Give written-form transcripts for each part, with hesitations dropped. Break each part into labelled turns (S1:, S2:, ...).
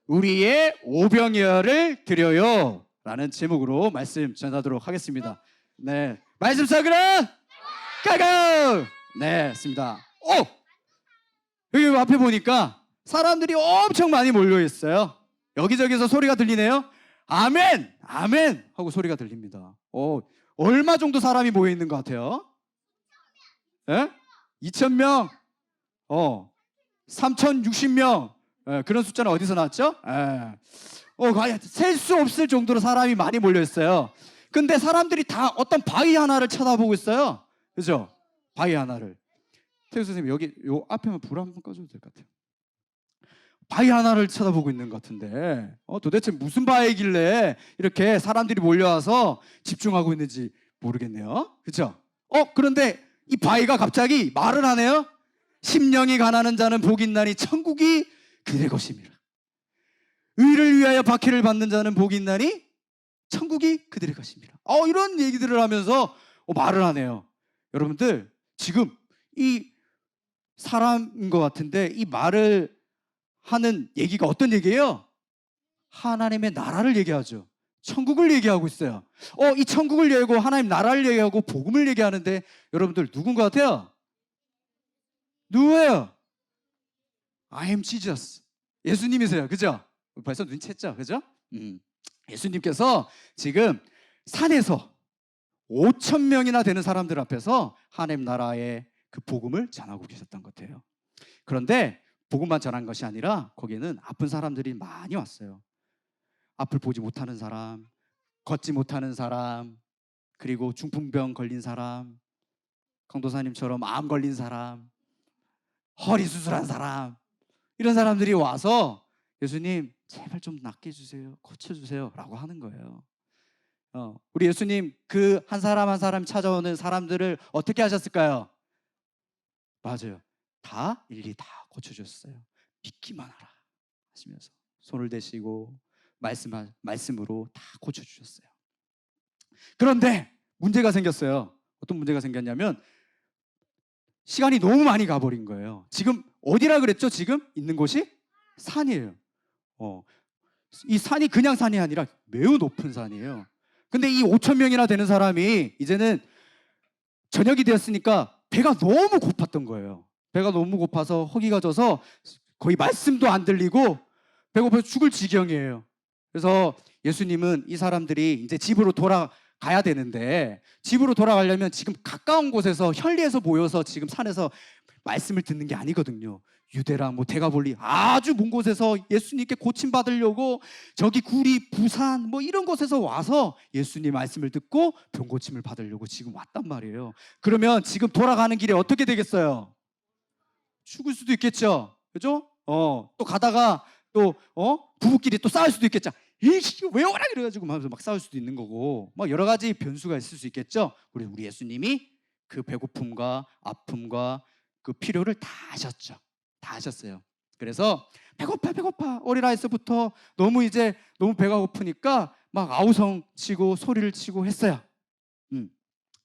S1: 우리의 오병이어를 드려요 라는 제목으로 말씀 전하도록 하겠습니다. 네, 말씀 사그라 가고. 네, 했습니다. 여기 앞에 보니까 사람들이 엄청 많이 몰려 있어요. 여기저기서 소리가 들리네요. 아멘, 아멘 하고 소리가 들립니다. 얼마 정도 사람이 모여 있는 것 같아요? 2,000명, 3,060명. 그런 숫자는 어디서 나왔죠? 셀 수 없을 정도로 사람이 많이 몰려 있어요. 근데 사람들이 다 어떤 바위 하나를 쳐다보고 있어요. 그죠? 바위 하나를. 태우 선생님, 여기 요 앞에만 불 한번 꺼줘도 될 것 같아요. 바위 하나를 쳐다보고 있는 것 같은데 도대체 무슨 바위길래 이렇게 사람들이 몰려와서 집중하고 있는지 모르겠네요. 그죠? 그런데 이 바위가 갑자기 말을 하네요. 심령이 가난한 자는 복이 있나니 천국이 그들의 것입니다. 의를 위하여 박해를 받는 자는 복이 있나니 천국이 그들의 것입니다. 이런 얘기들을 하면서 말을 하네요. 여러분들, 지금 이 사람인 것 같은데 이 말을 하는 얘기가 어떤 얘기예요? 하나님의 나라를 얘기하죠. 천국을 얘기하고 있어요. 이 천국을 얘기하고 하나님 나라를 얘기하고 복음을 얘기하는데 여러분들 누군 것 같아요? 누구예요? I am Jesus. 예수님이세요. 그죠? 벌써 눈치챘죠? 그죠? 예수님께서 지금 산에서 5,000명이나 되는 사람들 앞에서 하나님 나라의 그 복음을 전하고 계셨던 것 같아요. 그런데 복음만 전한 것이 아니라 거기에는 아픈 사람들이 많이 왔어요. 앞을 보지 못하는 사람, 걷지 못하는 사람, 그리고 중풍병 걸린 사람, 강도사님처럼 암 걸린 사람, 허리 수술한 사람, 이런 사람들이 와서 예수님 제발 좀 낫게 해주세요, 고쳐주세요 라고 하는 거예요. 우리 예수님 그 한 사람 한 사람 찾아오는 사람들을 어떻게 하셨을까요? 맞아요. 다 일일이 다 고쳐주셨어요. 믿기만 하라 하시면서 손을 대시고 말씀으로 다 고쳐주셨어요. 그런데 문제가 생겼어요. 어떤 문제가 생겼냐면 시간이 너무 많이 가버린 거예요. 지금 어디라 그랬죠? 지금 있는 곳이 산이에요. 이 산이 그냥 산이 아니라 매우 높은 산이에요. 근데 이 5,000명이나 되는 사람이 이제는 저녁이 되었으니까 배가 너무 고팠던 거예요. 배가 너무 고파서 허기가 져서 거의 말씀도 안 들리고 배고파서 죽을 지경이에요. 그래서 예수님은 이 사람들이 이제 집으로 돌아가야 되는데 집으로 돌아가려면 지금 가까운 곳에서 현리에서 모여서 지금 산에서 말씀을 듣는 게 아니거든요. 유대랑 데가볼리 아주 먼 곳에서 예수님께 고침받으려고 저기 구리, 부산 이런 곳에서 와서 예수님 말씀을 듣고 병 고침을 받으려고 지금 왔단 말이에요. 그러면 지금 돌아가는 길에 어떻게 되겠어요? 죽을 수도 있겠죠. 그죠? 또 가다가 또 부부끼리 또 싸울 수도 있겠죠. 왜 오라 그래가지고 막 싸울 수도 있는 거고 여러 가지 변수가 있을 수 있겠죠. 우리 예수님이 그 배고픔과 아픔과 그 필요를 다 하셨죠. 다 하셨어요. 그래서 배고파 어린아이서부터 너무 배가 고프니까 막 아우성 치고 소리를 치고 했어요.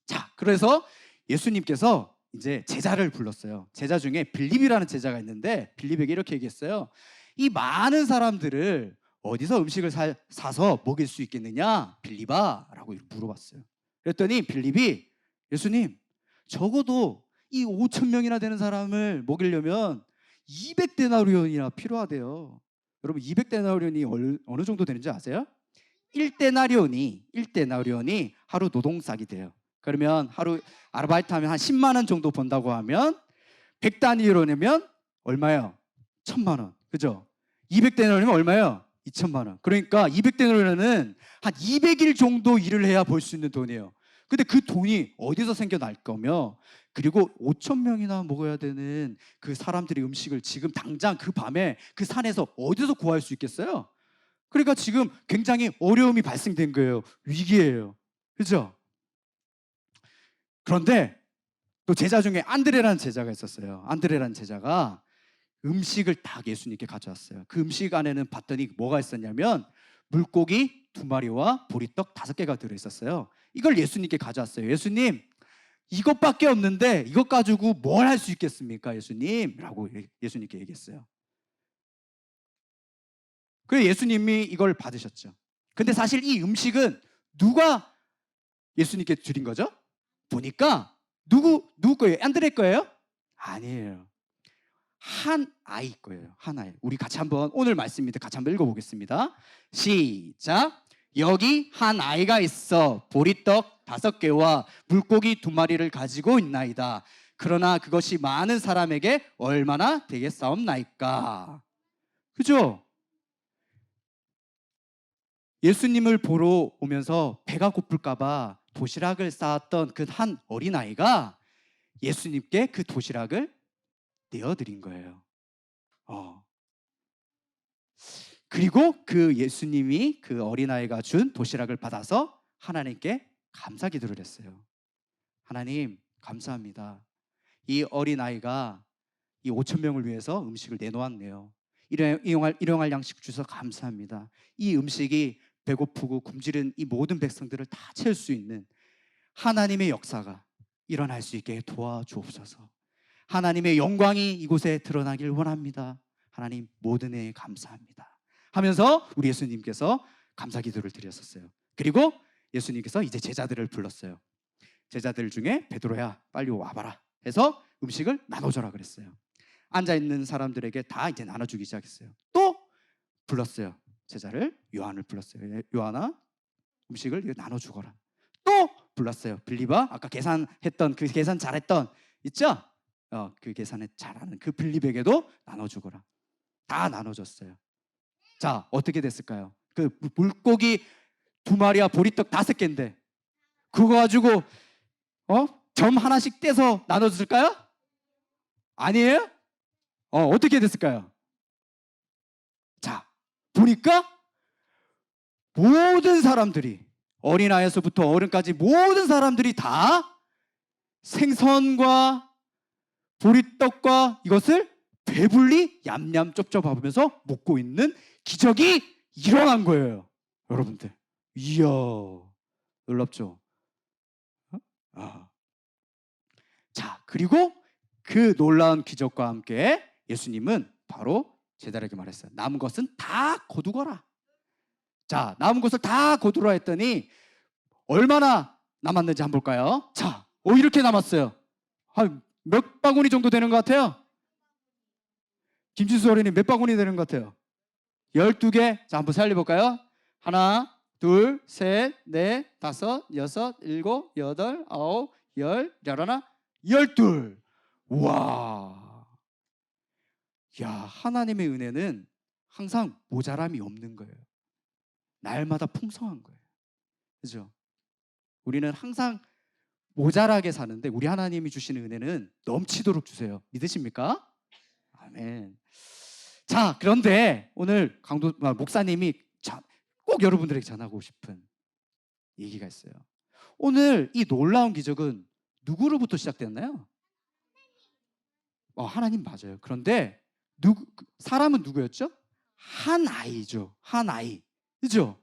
S1: 자, 그래서 예수님께서 이제 제자를 불렀어요. 제자 중에 빌립이라는 제자가 있는데 빌립에게 이렇게 얘기했어요. 이 많은 사람들을 어디서 음식을 사서 먹일 수 있겠느냐 빌립아 라고 물어봤어요. 그랬더니 빌립이 예수님 적어도 이 5,000명이나 되는 사람을 먹이려면 200데나리온이나 필요하대요. 여러분 200데나리온이 어느 정도 되는지 아세요? 1데나리온이 하루 노동싹이 돼요. 그러면 하루 아르바이트 하면 한 10만 원 정도 번다고 하면 100데나리온이면 얼마예요? 1,000만 원. 그죠? 200데나리온이면 얼마예요? 2,000만 원. 그러니까 200데나리온은 한 200일 정도 일을 해야 벌 수 있는 돈이에요. 근데 그 돈이 어디서 생겨날 거며 그리고 5,000명이나 먹어야 되는 그 사람들이 음식을 지금 당장 그 밤에 그 산에서 어디서 구할 수 있겠어요? 그러니까 지금 굉장히 어려움이 발생된 거예요. 위기예요. 그죠? 그런데 또 제자 중에 안드레라는 제자가 있었어요. 안드레라는 제자가 음식을 딱 예수님께 가져왔어요. 그 음식 안에는 봤더니 뭐가 있었냐면 물고기 2마리와 보리떡 5개가 들어있었어요. 이걸 예수님께 가져왔어요. 예수님 이것밖에 없는데 이것 가지고 뭘 할 수 있겠습니까 예수님? 라고 예수님께 얘기했어요. 그래서 예수님이 이걸 받으셨죠. 근데 사실 이 음식은 누가 예수님께 드린 거죠? 보니까 누구 거예요? 안드레 거예요? 아니에요. 한 아이 거예요. 한 아이. 우리 같이 한번 오늘 말씀입니다. 같이 한번 읽어보겠습니다. 시작. 여기 한 아이가 있어 보리떡 5개와 물고기 2마리를 가지고 있나이다. 그러나 그것이 많은 사람에게 얼마나 되겠사옵나이까. 그죠? 예수님을 보러 오면서 배가 고플까 봐 도시락을 쌓았던 그 한 어린아이가 예수님께 그 도시락을 내어드린 거예요. 그리고 그 예수님이 그 어린아이가 준 도시락을 받아서 하나님께 감사 기도를 했어요. 하나님 감사합니다. 이 어린아이가 이 5천 명을 위해서 음식을 내놓았네요. 일용할 양식 주셔서 감사합니다. 이 음식이 배고프고 굶주린 이 모든 백성들을 다 채울 수 있는 하나님의 역사가 일어날 수 있게 도와주옵소서. 하나님의 영광이 이곳에 드러나길 원합니다. 하나님 모든 애 감사합니다 하면서 우리 예수님께서 감사 기도를 드렸었어요. 그리고 예수님께서 이제 제자들을 불렀어요. 제자들 중에 베드로야 빨리 와봐라 해서 음식을 나눠줘라 그랬어요. 앉아있는 사람들에게 다 이제 나눠주기 시작했어요. 또 불렀어요. 제자를 요한을 불렀어요. 요한아 음식을 나눠주거라. 또 불렀어요. 빌립아 아까 계산했던 그 계산 잘했던 있죠? 그 계산에 잘하는 그 빌립에게도 나눠주거라. 다 나눠줬어요. 자 어떻게 됐을까요? 그 물고기 2마리와 보리떡 5개인데 그거 가지고 점 하나씩 떼서 나눠줬을까요? 아니에요? 어떻게 됐을까요? 자 보니까 모든 사람들이 어린아이에서부터 어른까지 모든 사람들이 다 생선과 보리떡과 이것을 배불리 얌얌 쩝쩝하면서 먹고 있는 기적이 일어난 거예요. 여러분들 이야 놀랍죠? 자 그리고 그 놀라운 기적과 함께 예수님은 바로 제자에게 말했어요. 남은 것은 다 거두거라. 자 남은 것을 다 거두라 했더니 얼마나 남았는지 한번 볼까요? 자 이렇게 남았어요. 한 몇 바구니 정도 되는 것 같아요? 김지수 어린이 몇 바구니 되는 것 같아요? 12개. 자 한번 살려볼까요? 하나 둘 셋 넷 다섯 여섯 일곱 여덟 아홉 열 열하나 12. 우와 야 하나님의 은혜는 항상 모자람이 없는 거예요. 날마다 풍성한 거예요. 그죠? 우리는 항상 모자라게 사는데 우리 하나님이 주시는 은혜는 넘치도록 주세요. 믿으십니까? 아멘. 자 그런데 오늘 목사님이 꼭 여러분들에게 전하고 싶은 얘기가 있어요. 오늘 이 놀라운 기적은 누구로부터 시작됐나요? 하나님 맞아요. 그런데 사람은 누구였죠? 한 아이죠. 한 아이. 그죠?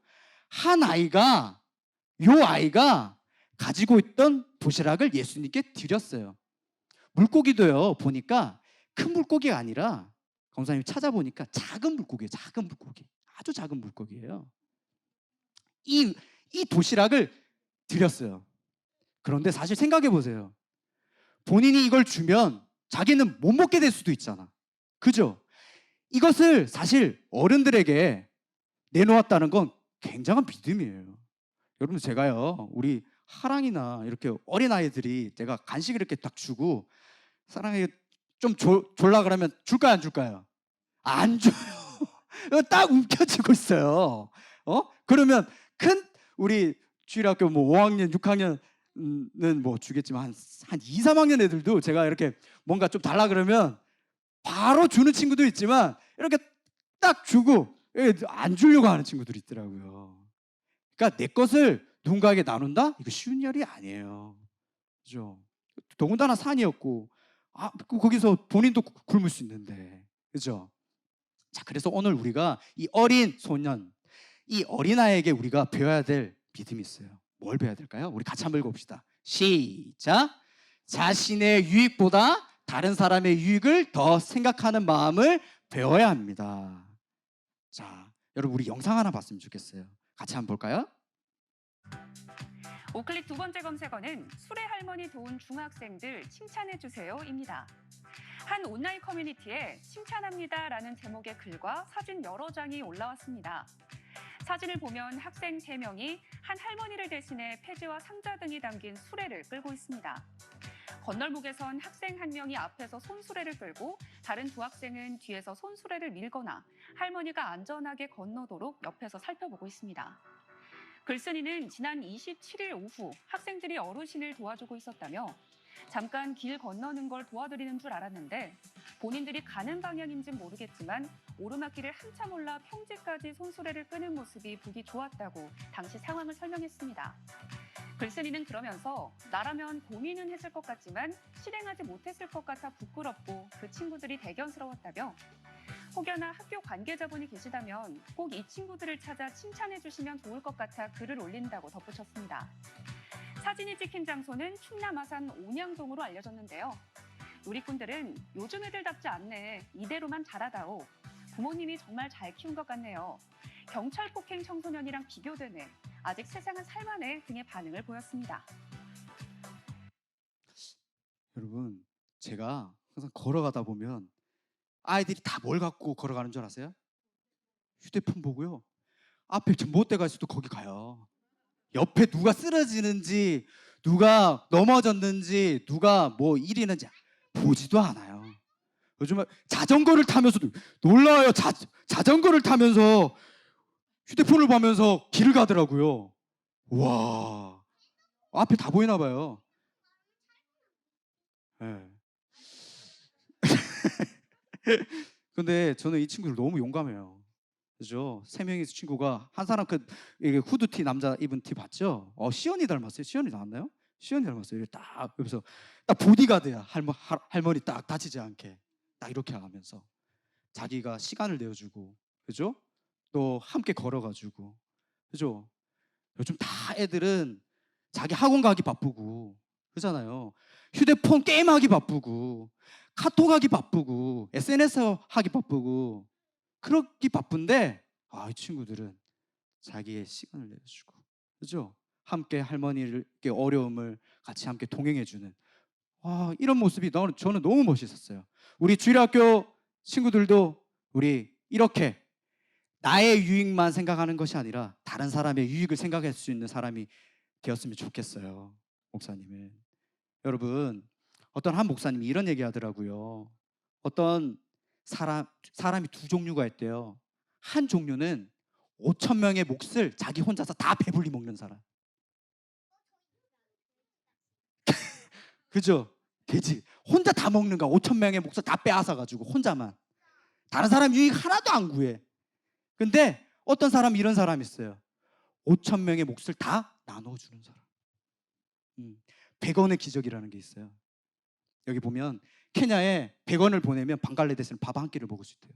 S1: 한 아이가 가지고 있던 도시락을 예수님께 드렸어요. 물고기도요 보니까 큰 물고기가 아니라 강사님이 찾아보니까 작은 물고기예요. 작은 물고기. 아주 작은 물고기예요. 이 도시락을 드렸어요. 그런데 사실 생각해 보세요. 본인이 이걸 주면 자기는 못 먹게 될 수도 있잖아. 그죠? 이것을 사실 어른들에게 내놓았다는 건 굉장한 믿음이에요. 여러분 제가요 우리 하랑이나 이렇게 어린아이들이 제가 간식을 이렇게 딱 주고 사랑해 좀 졸라 그러면 줄까요 안 줄까요? 안 줘요. 딱 움켜쥐고 있어요. 그러면 큰 우리 주일학교 5학년 6학년은 뭐 주겠지만 한 2, 3학년 애들도 제가 이렇게 뭔가 좀 달라 그러면 바로 주는 친구도 있지만 이렇게 딱 주고 안 주려고 하는 친구들이 있더라고요. 그러니까 내 것을 누군가에게 나눈다? 이거 쉬운 일이 아니에요. 그죠? 더군다나 산이었고 거기서 본인도 굶을 수 있는데 그죠? 자 그래서 오늘 우리가 이 어린 소년 이 어린아이에게 우리가 배워야 될 믿음이 있어요. 뭘 배워야 될까요? 우리 같이 한번 읽어봅시다. 시작. 자신의 유익보다 다른 사람의 유익을 더 생각하는 마음을 배워야 합니다. 자 여러분 우리 영상 하나 봤으면 좋겠어요. 같이 한번 볼까요?
S2: 오클릭 두 번째 검색어는 술의 할머니 도운 중학생들 칭찬해주세요입니다. 한 온라인 커뮤니티에 칭찬합니다라는 제목의 글과 사진 여러 장이 올라왔습니다. 사진을 보면 학생 3명이 한 할머니를 대신해 폐지와 상자 등이 담긴 수레를 끌고 있습니다. 건널목에선 학생 1명이 앞에서 손수레를 끌고 다른 2학생은 뒤에서 손수레를 밀거나 할머니가 안전하게 건너도록 옆에서 살펴보고 있습니다. 글쓴이는 지난 27일 오후 학생들이 어르신을 도와주고 있었다며 잠깐 길 건너는 걸 도와드리는 줄 알았는데 본인들이 가는 방향인진 모르겠지만 오르막길을 한참 올라 평지까지 손수레를 끄는 모습이 보기 좋았다고 당시 상황을 설명했습니다. 글쓴이는 그러면서 나라면 동의는 했을 것 같지만 실행하지 못했을 것 같아 부끄럽고 그 친구들이 대견스러웠다며 혹여나 학교 관계자분이 계시다면 꼭 이 친구들을 찾아 칭찬해 주시면 좋을 것 같아 글을 올린다고 덧붙였습니다. 사진이 찍힌 장소는 충남 아산 온양동으로 알려졌는데요. 누리꾼들은 요즘 애들답지 않네. 이대로만 자라다오. 부모님이 정말 잘 키운 것 같네요. 경찰 폭행 청소년이랑 비교되네. 아직 세상은 살만해 등의 반응을 보였습니다.
S1: 여러분 제가 항상 걸어가다 보면 아이들이 다 뭘 갖고 걸어가는 줄 아세요? 휴대폰 보고요. 앞에 못 대가 있어도 거기 가요. 옆에 누가 쓰러지는지 누가 넘어졌는지 누가 뭐 일이는지 보지도 않아요. 요즘에 자전거를 타면서도 놀라워요. 자전거를 타면서 휴대폰을 보면서 길을 가더라고요. 와, 앞에 다 보이나 봐요. 네. 근데 저는 이 친구들 너무 용감해요. 그죠? 3명의 친구가 한 사람 이게 후드티 남자 입은 티 봤죠? 시연이 닮았어요. 시연이 나왔나요? 시연이 닮았어요. 이렇게 딱 여기서 딱 보디가드야. 할머니 딱 다치지 않게 딱 이렇게 하면서 자기가 시간을 내어주고, 그죠? 또 함께 걸어가지고, 그죠? 요즘 다 애들은 자기 학원 가기 바쁘고, 그잖아요. 휴대폰 게임하기 바쁘고, 카톡하기 바쁘고, SNS 하기 바쁘고, 그렇기 바쁜데 이 친구들은 자기의 시간을 내주고, 그죠? 함께 할머니를 어려움을 같이 함께 동행해주는 이런 모습이 저는 너무 멋있었어요. 우리 주일학교 친구들도 우리 이렇게 나의 유익만 생각하는 것이 아니라 다른 사람의 유익을 생각할 수 있는 사람이 되었으면 좋겠어요. 목사님은. 여러분 어떤 한 목사님이 이런 얘기 하더라고요. 어떤 사람이 두 종류가 있대요. 한 종류는 5천 명의 몫을 자기 혼자서 다 배불리 먹는 사람. 그죠? 돼지 혼자 다 먹는 거야. 5천 명의 몫을 다 빼앗아 가지고 혼자만. 다른 사람 유익 하나도 안 구해. 근데 어떤 사람이 이런 사람이 있어요. 5천 명의 몫을 다 나눠주는 사람. 100원의 기적이라는 게 있어요. 여기 보면 케냐에 100원을 보내면 방글라데시는 밥 한 끼를 먹을 수 있대요.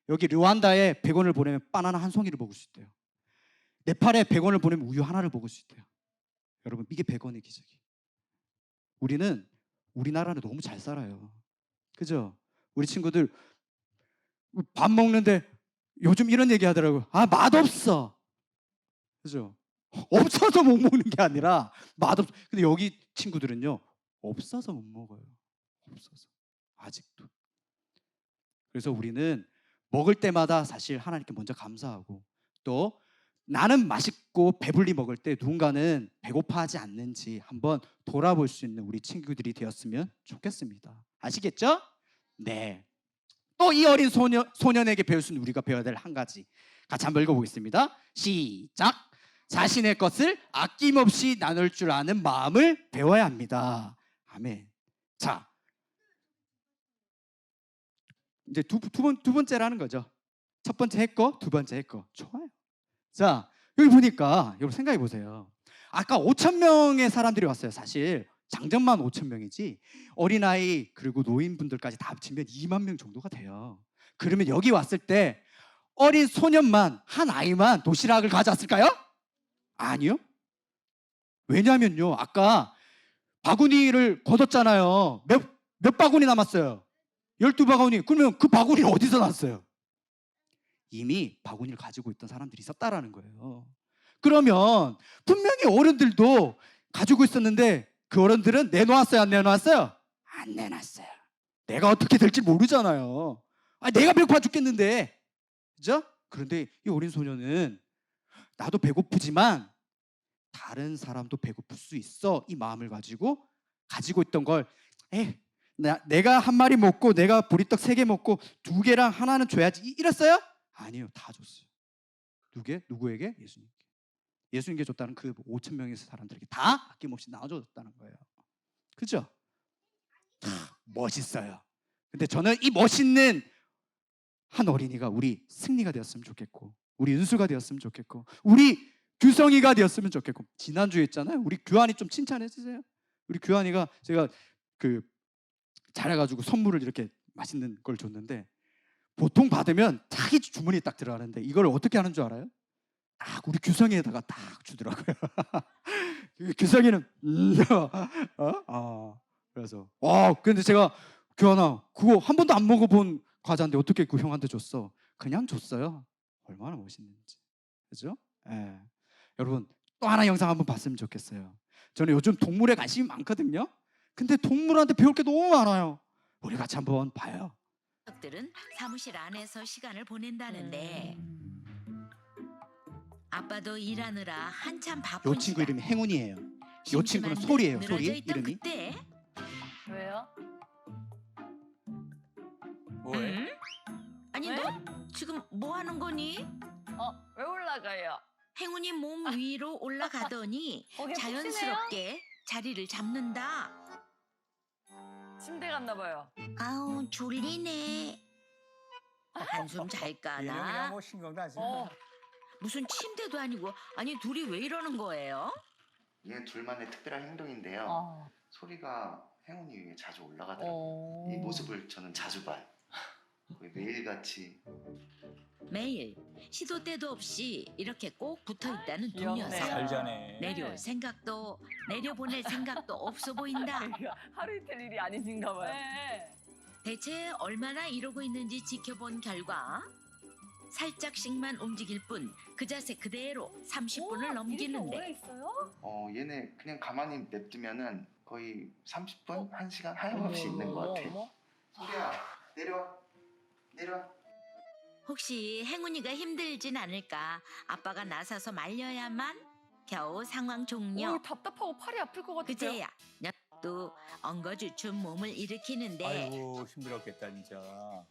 S1: 여기 르완다에 100원을 보내면 바나나 한 송이를 먹을 수 있대요. 네팔에 100원을 보내면 우유 하나를 먹을 수 있대요. 여러분 이게 100원의 기적이에요. 우리나라는 너무 잘 살아요. 그죠? 우리 친구들 밥 먹는데 요즘 이런 얘기 하더라고요. 맛없어. 그죠? 없어서 못 먹는 게 아니라 맛없어. 근데 여기 친구들은요 없어서 못 먹어요. 없어서 아직도. 그래서 우리는 먹을 때마다 사실 하나님께 먼저 감사하고 또 나는 맛있고 배불리 먹을 때 누군가는 배고파하지 않는지 한번 돌아볼 수 있는 우리 친구들이 되었으면 좋겠습니다. 아시겠죠? 네. 또 이 어린 소년에게 배울 수 있는 우리가 배워야 될 한 가지 같이 한번 읽어보겠습니다. 시작. 자신의 것을 아낌없이 나눌 줄 아는 마음을 배워야 합니다. 아멘. 자, 이제 두 번째라는 거죠. 첫 번째 했고 두 번째 했고 좋아요. 자, 여기 보니까 여러분 생각해 보세요. 아까 5천 명의 사람들이 왔어요. 사실 장정만 5천 명이지 어린아이 그리고 노인분들까지 다 합치면 2만 명 정도가 돼요. 그러면 여기 왔을 때 어린 소년만 한 아이만 도시락을 가져왔을까요? 아니요. 왜냐면요 아까 바구니를 걷었잖아요. 몇 바구니 남았어요? 12바구니. 그러면 그 바구니는 어디서 났어요? 이미 바구니를 가지고 있던 사람들이 있었다라는 거예요. 그러면 분명히 어른들도 가지고 있었는데 그 어른들은 내놓았어요, 안 내놓았어요? 안 내놨어요. 내가 어떻게 될지 모르잖아요. 내가 배고파 죽겠는데, 그죠? 그런데 이 어린 소녀는 나도 배고프지만 다른 사람도 배고플 수 있어, 이 마음을 가지고 있던 걸, 내가 한 마리 먹고 내가 보리떡 3개 먹고 2개랑 하나는 줘야지, 이랬어요? 아니요, 다 줬어요. 누구에게? 예수님께. 예수님께 줬다는 그 5천 명의 사람들에게 다 아낌없이 나눠줬다는 거예요. 그죠? 멋있어요. 근데 저는 이 멋있는 한 어린이가 우리 승리가 되었으면 좋겠고, 우리 은수가 되었으면 좋겠고, 우리 규성이가 되었으면 좋겠고. 지난주에 있잖아요, 우리 규환이 좀 칭찬해 주세요. 우리 규환이가 제가 그 잘해가지고 선물을 이렇게 맛있는 걸 줬는데, 보통 받으면 자기 주머니에 딱 들어가는데 이걸 어떻게 하는 줄 알아요? 딱 우리 규성이에다가 딱 주더라고요. 규성이는 그래서 근데 제가 규환아, 그거 한 번도 안 먹어본 과자인데 어떻게 그 형한테 줬어? 그냥 줬어요. 얼마나 멋있는지, 그죠? 예. 여러분, 또 하나 영상 한번 봤으면 좋겠어요. 저는 요즘 동물에 관심이 많거든요. 근데 동물한테 배울 게 너무 많아요. 우리 같이 한번 봐요.
S3: 들은 사무실 안에서 시간을 보낸다는데 아빠도 일하느라 한참 바쁜
S1: 요 친구
S3: 시간.
S1: 이름이 행운이에요. 요 친구는
S3: 심심한 듯
S1: 소리예요.
S3: 늘어져
S1: 소리
S3: 있던
S1: 이름이.
S3: 그때
S2: 왜요?
S4: 뭐해?
S3: 아니
S2: 왜?
S3: 너 지금 뭐 하는 거니?
S2: 왜 올라가요?
S3: 행운이 몸 위로 올라가더니
S2: 거기
S3: 자연스럽게 자리를 잡는다.
S2: 침대 갔나 봐요.
S3: 아우 졸리네. 한숨 잘까
S4: 얘는 그냥
S3: 나?
S4: 뭐 신경도 안 쓰는
S2: 어.
S3: 무슨 침대도 아니고. 아니 둘이 왜 이러는 거예요?
S5: 얘 둘만의 특별한 행동인데요.
S2: 어.
S5: 소리가 행운이 위에 자주 올라가더라고요. 이 모습을 저는 자주 봐요. 거의 매일같이.
S3: 매일 시도 때도 없이 이렇게 꼭 붙어 있다는 두
S2: 귀엽네.
S3: 녀석.
S4: 잘 자네.
S3: 내려올 생각도 내려보낼 생각도 없어 보인다.
S2: 하루 이틀 일이 아니신가 봐요.
S3: 대체 얼마나 이러고 있는지 지켜본 결과 살짝씩만 움직일 뿐 그 자세 그대로 30분을 넘기는데
S2: 있어요?
S5: 얘네 그냥 가만히 냅두면은 거의 30분, 1시간 하염없이 있는 것 같아요. 소리야, 내려와.
S3: 혹시 행운이가 힘들진 않을까 아빠가 나서서 말려야만 겨우 상황 종료.
S2: 답답하고 팔이 아플 것 같아요.
S3: 그제야 녀도 엉거주춤 몸을 일으키는데
S4: 아이고 힘들었겠다 진짜.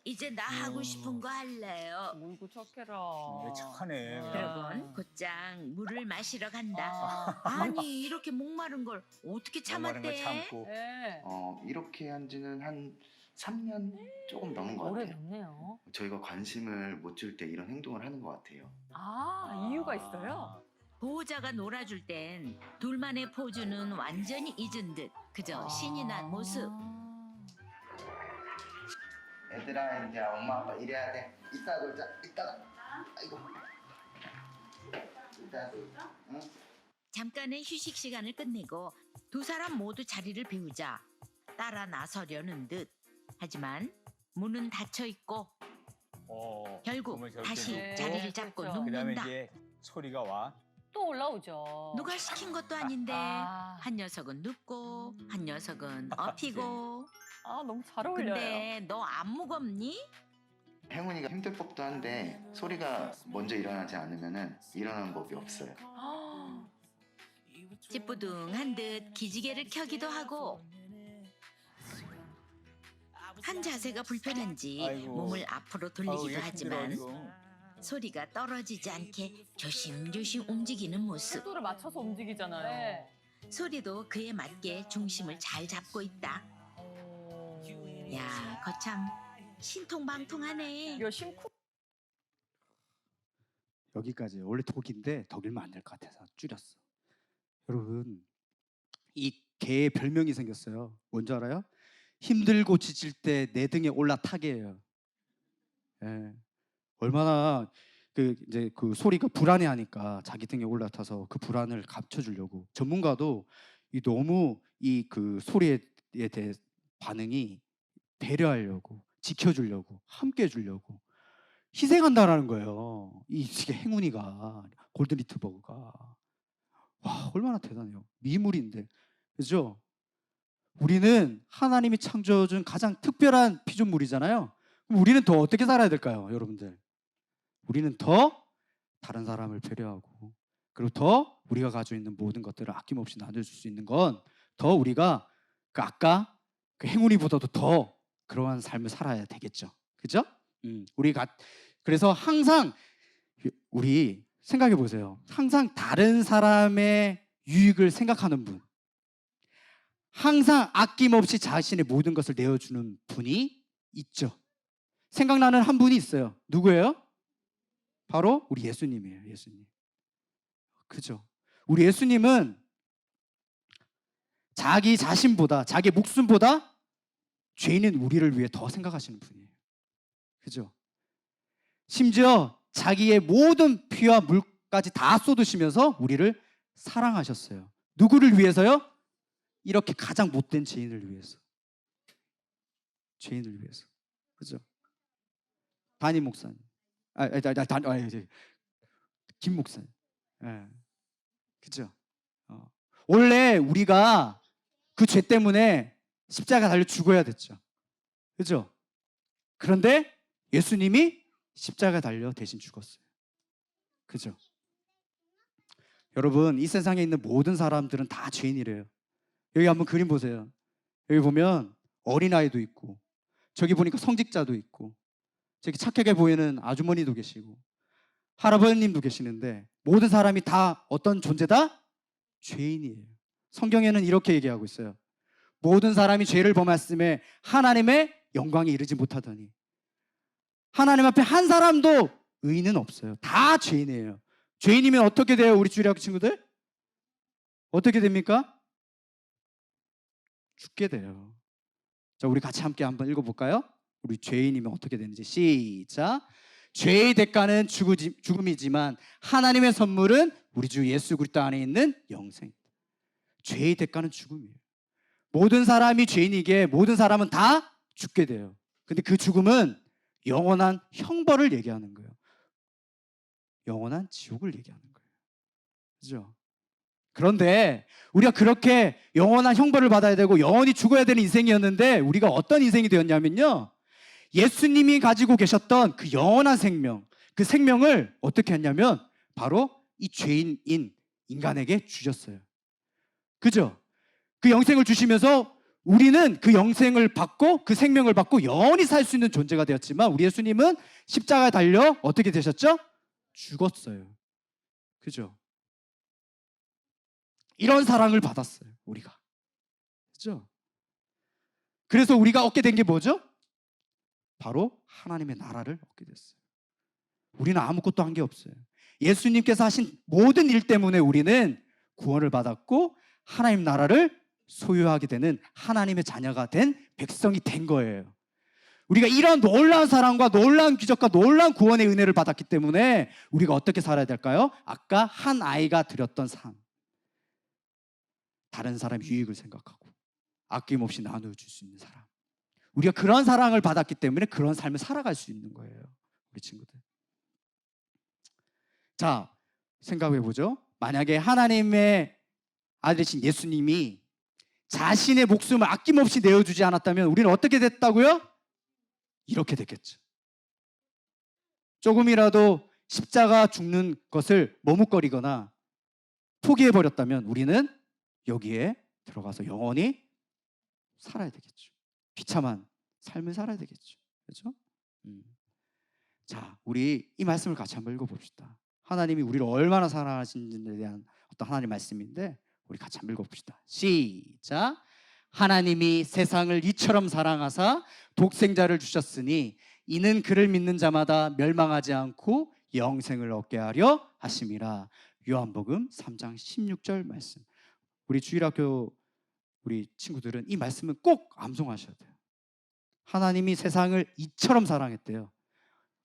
S3: 이제 나 하고 싶은 거 할래요.
S2: 물고 착해라.
S4: 얘 착하네. 그냥.
S3: 그러곤 곧장 물을 마시러 간다.
S2: 아.
S3: 아니 이렇게 목마른 걸 어떻게
S4: 목마른 걸
S3: 참았대?
S4: 참고.
S2: 네.
S5: 이렇게 한 지는 한 3년 조금 넘은 것 같아요.
S2: 오래됐네요.
S5: 저희가 관심을 못 줄 때 이런 행동을 하는 것 같아요.
S2: 이유가 있어요?
S3: 보호자가 놀아줄 땐 둘만의 포즈는 완전히 잊은 듯 그저 신이 난 모습.
S5: 얘들아, 이제 엄마 아빠 일해야 돼. 이따 놀자. 이따가. 아이고. 이따 놀자. 응?
S3: 잠깐의 휴식 시간을 끝내고 두 사람 모두 자리를 비우자 따라 나서려는 듯. 하지만 문은 닫혀 있고 결국
S4: 그러면 저렇게
S3: 다시
S4: 놓고
S3: 자리를 잡고
S2: 그렇죠.
S4: 그다음에
S3: 눕는다.
S4: 이제 소리가 와.
S2: 또 올라오죠.
S3: 누가 시킨 것도 아닌데
S2: 아.
S3: 한 녀석은 눕고 한 녀석은 엎이고.
S2: 너무 잘 어울려요.
S3: 근데 너 안 무겁니?
S5: 행운이가 힘들 법도 한데 소리가 먼저 일어나지 않으면은 일어나는 법이 없어요.
S3: 찌뿌둥한 듯 기지개를 켜기도 하고 한 자세가 불편한지
S4: 아이고.
S3: 몸을 앞으로
S4: 아우,
S3: 돌리기도
S4: 얘
S3: 하지만
S4: 힘들어, 지금.
S3: 소리가 떨어지지 않게 조심조심 움직이는 모습.
S2: 속도를 맞춰서 움직이잖아요.
S3: 소리도 그에 맞게 중심을 잘 잡고 있다. 야, 거참 신통방통하네.
S2: 이거 심쿵.
S1: 여기까지. 원래 독인데 더 길면 안 될 것 같아서 줄였어. 여러분, 이 개의 별명이 생겼어요. 뭔지 알아요? 힘들고 지칠 때 내 등에 올라타게예요. 예. 얼마나 이제 그 소리가 불안해하니까 자기 등에 올라타서 그 불안을 감춰주려고. 전문가도 너무 그 소리에 대해 반응이 배려하려고, 지켜주려고, 함께 해주려고 희생한다라는 거예요. 이 행운이가, 골든 리트버그가. 와, 얼마나 대단해요. 미물인데. 그죠? 우리는 하나님이 창조해준 가장 특별한 피조물이잖아요. 그럼 우리는 더 어떻게 살아야 될까요, 여러분들? 우리는 더 다른 사람을 배려하고, 그리고 더 우리가 가지고 있는 모든 것들을 아낌없이 나눠줄 수 있는 건 더 우리가 아까 그 행운이보다도 더 그러한 삶을 살아야 되겠죠. 그죠? 그래서 항상 우리 생각해 보세요. 항상 다른 사람의 유익을 생각하는 분, 항상 아낌없이 자신의 모든 것을 내어주는 분이 있죠. 생각나는 한 분이 있어요. 누구예요? 바로 우리 예수님이에요. 예수님. 그죠? 우리 예수님은 자기 자신보다, 자기 목숨보다 죄인인 우리를 위해 더 생각하시는 분이에요. 그죠? 심지어 자기의 모든 피와 물까지 다 쏟으시면서 우리를 사랑하셨어요. 누구를 위해서요? 이렇게 가장 못된 죄인을 위해서. 죄인을 위해서. 그죠? 담임 목사님. 김 목사님. 예. 그죠? 원래 우리가 그 죄 때문에 십자가 달려 죽어야 됐죠. 그죠? 그런데 예수님이 십자가 달려 대신 죽었어요. 그죠? 여러분, 이 세상에 있는 모든 사람들은 다 죄인이래요. 여기 한번 그림 보세요. 여기 보면 어린아이도 있고, 저기 보니까 성직자도 있고, 저기 착하게 보이는 아주머니도 계시고, 할아버님도 계시는데, 모든 사람이 다 어떤 존재다? 죄인이에요. 성경에는 이렇게 얘기하고 있어요. 모든 사람이 죄를 범했음에 하나님의 영광에 이르지 못하더니, 하나님 앞에 한 사람도 의인은 없어요. 다 죄인이에요. 죄인이면 어떻게 돼요, 우리 주일학교 친구들? 어떻게 됩니까? 죽게 돼요. 자, 우리 같이 함께 한번 읽어볼까요? 우리 죄인이면 어떻게 되는지. 시작. 죄의 대가는 죽음이지만 하나님의 선물은 우리 주 예수 그리스도 안에 있는 영생. 죄의 대가는 죽음이에요. 모든 사람이 죄인이기에 모든 사람은 다 죽게 돼요. 근데 그 죽음은 영원한 형벌을 얘기하는 거예요. 영원한 지옥을 얘기하는 거예요. 그죠? 그런데 우리가 그렇게 영원한 형벌을 받아야 되고 영원히 죽어야 되는 인생이었는데, 우리가 어떤 인생이 되었냐면요, 예수님이 가지고 계셨던 그 영원한 생명, 그 생명을 어떻게 했냐면 바로 이 죄인인 인간에게 주셨어요. 그죠? 그 영생을 주시면서 우리는 그 영생을 받고 그 생명을 받고 영원히 살 수 있는 존재가 되었지만, 우리 예수님은 십자가에 달려 어떻게 되셨죠? 죽었어요. 그죠? 이런 사랑을 받았어요, 우리가. 그죠? 그래서 우리가 얻게 된 게 뭐죠? 바로 하나님의 나라를 얻게 됐어요. 우리는 아무것도 한 게 없어요. 예수님께서 하신 모든 일 때문에 우리는 구원을 받았고 하나님 나라를 소유하게 되는 하나님의 자녀가 된 백성이 된 거예요. 우리가 이런 놀라운 사랑과 놀라운 기적과 놀라운 구원의 은혜를 받았기 때문에 우리가 어떻게 살아야 될까요? 아까 한 아이가 드렸던 삶. 다른 사람 유익을 생각하고 아낌없이 나눠줄 수 있는 사람. 우리가 그런 사랑을 받았기 때문에 그런 삶을 살아갈 수 있는 거예요, 우리 친구들. 자, 생각해보죠. 만약에 하나님의 아들이신 예수님이 자신의 목숨을 아낌없이 내어주지 않았다면 우리는 어떻게 됐다고요? 이렇게 됐겠죠. 조금이라도 십자가 죽는 것을 머뭇거리거나 포기해버렸다면 우리는 여기에 들어가서 영원히 살아야 되겠죠. 비참한 삶을 살아야 되겠죠. 그렇죠? 자, 우리 이 말씀을 같이 한번 읽어봅시다. 하나님이 우리를 얼마나 사랑하시는지에 대한 어떤 하나님의 말씀인데 우리 같이 한번 읽어봅시다. 시작. 하나님이 세상을 이처럼 사랑하사 독생자를 주셨으니 이는 그를 믿는 자마다 멸망하지 않고 영생을 얻게 하려 하심이라. 요한복음 3장 16절 말씀. 우리 주일학교 우리 친구들은 이 말씀은 꼭 암송하셔야 돼요. 하나님이 세상을 이처럼 사랑했대요.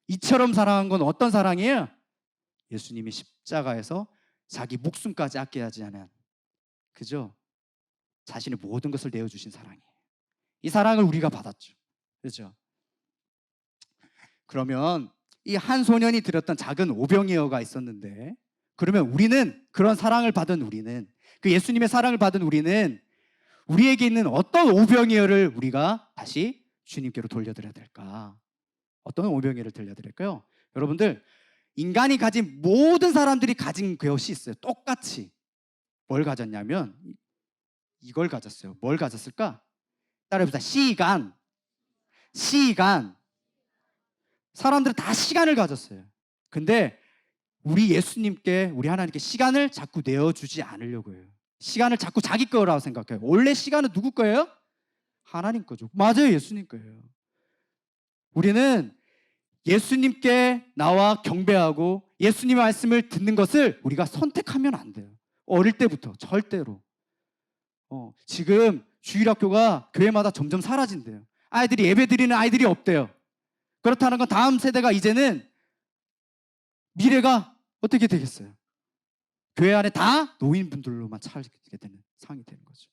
S1: 이처럼 사랑한 건 어떤 사랑이에요? 예수님이 십자가에서 자기 목숨까지 아껴하지 않은, 그죠? 자신의 모든 것을 내어주신 사랑이에요. 이 사랑을 우리가 받았죠. 그죠? 그러면 이 한 소년이 드렸던 작은 오병이어가 있었는데, 그러면 우리는, 그런 사랑을 받은 우리는, 그 예수님의 사랑을 받은 우리는 우리에게 있는 어떤 오병이어를 우리가 다시 주님께로 돌려드려야 될까? 어떤 오병이어를 들려드릴까요? 여러분들, 인간이 가진 모든 사람들이 가진 것이 있어요. 똑같이. 뭘 가졌냐면 이걸 가졌어요. 뭘 가졌을까? 따라해보자. 시간. 사람들은 다 시간을 가졌어요. 근데 우리 예수님께, 우리 하나님께 시간을 자꾸 내어주지 않으려고 해요. 시간을 자꾸 자기 거라고 생각해요. 원래 시간은 누구 거예요? 하나님 거죠. 맞아요. 예수님 거예요. 우리는 예수님께 나와 경배하고 예수님의 말씀을 듣는 것을 우리가 선택하면 안 돼요. 어릴 때부터 절대로. 지금 주일학교가 교회마다 점점 사라진대요. 아이들이 예배 드리는 아이들이 없대요. 그렇다는 건 다음 세대가 이제는 미래가 어떻게 되겠어요? 교회 안에 다 노인분들로만 차게 되는 상황이 되는 거죠.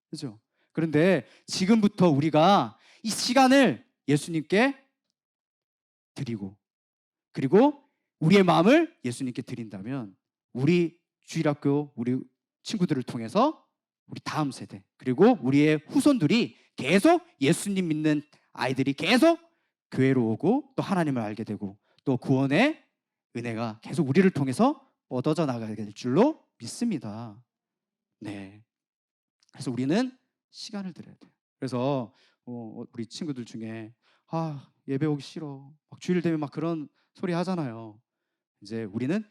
S1: 그렇죠? 그런데 지금부터 우리가 이 시간을 예수님께 드리고, 그리고 우리의 마음을 예수님께 드린다면 우리 주일학교 우리 친구들을 통해서 우리 다음 세대, 그리고 우리의 후손들이 계속 예수님 믿는 아이들이 계속 교회로 오고 또 하나님을 알게 되고 또 구원의 은혜가 계속 우리를 통해서 얻어져 나가게 될 줄로 믿습니다. 네. 그래서 우리는 시간을 드려야 돼요. 그래서 우리 친구들 중에 예배 오기 싫어, 막 주일 되면 막 그런 소리 하잖아요. 이제 우리는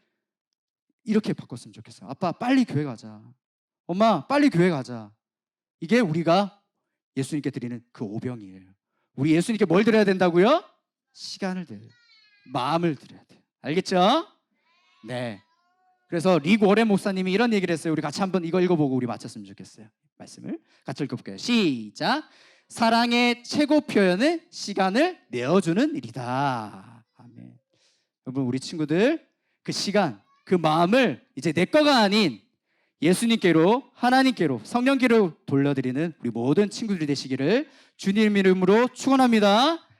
S1: 이렇게 바꿨으면 좋겠어요. 아빠 빨리 교회 가자. 엄마 빨리 교회 가자. 이게 우리가 예수님께 드리는 그 오병이에요. 우리 예수님께 뭘 드려야 된다고요? 시간을 드려요. 마음을 드려야 돼요. 알겠죠? 네. 그래서 릭 워렌 목사님이 이런 얘기를 했어요. 우리 같이 한번 이거 읽어보고 우리 마쳤으면 좋겠어요. 말씀을 같이 읽어볼게요. 시작. 사랑의 최고 표현은 시간을 내어주는 일이다. 아멘. 여러분, 우리 친구들 그 시간, 그 마음을 이제 내 거가 아닌 예수님께로, 하나님께로, 성령께로 돌려드리는 우리 모든 친구들이 되시기를 주님 이름으로 축원합니다.